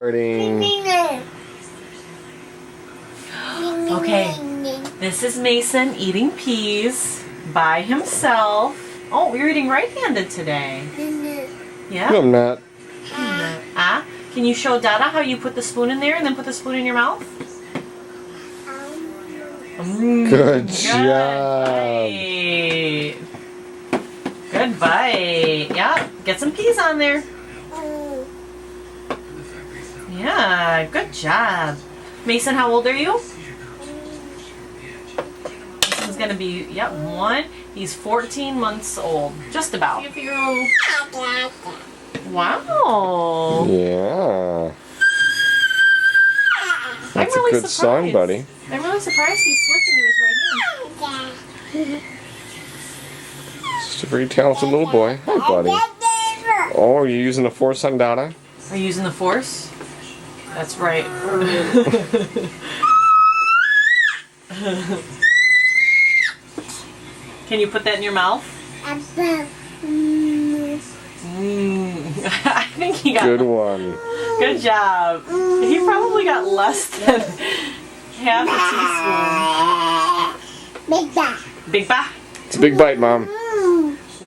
Okay, this is Mason eating peas by himself. Oh, you're eating right-handed today. Yeah? No, I'm not. Ah? Can you show Dada how you put the spoon in there and then put the spoon in your mouth? Good job. Bite. Good bite. Yeah, get some peas on there. Yeah, good job. Mason, how old are you? Mason's gonna be, yep, 1. He's 14 months old. Just about. Wow. Yeah. That's I'm really a good surprised. song, buddy. I'm really surprised he switched into his right hand. Just a very talented little boy. Hi, buddy. Oh, are you using the force on Dada? Are you using the force? That's right. Can you put that in your mouth? I think he got... Good one. Good job. He probably got less than half a teaspoon. Big bite. Big bite. It's a big bite, Mom.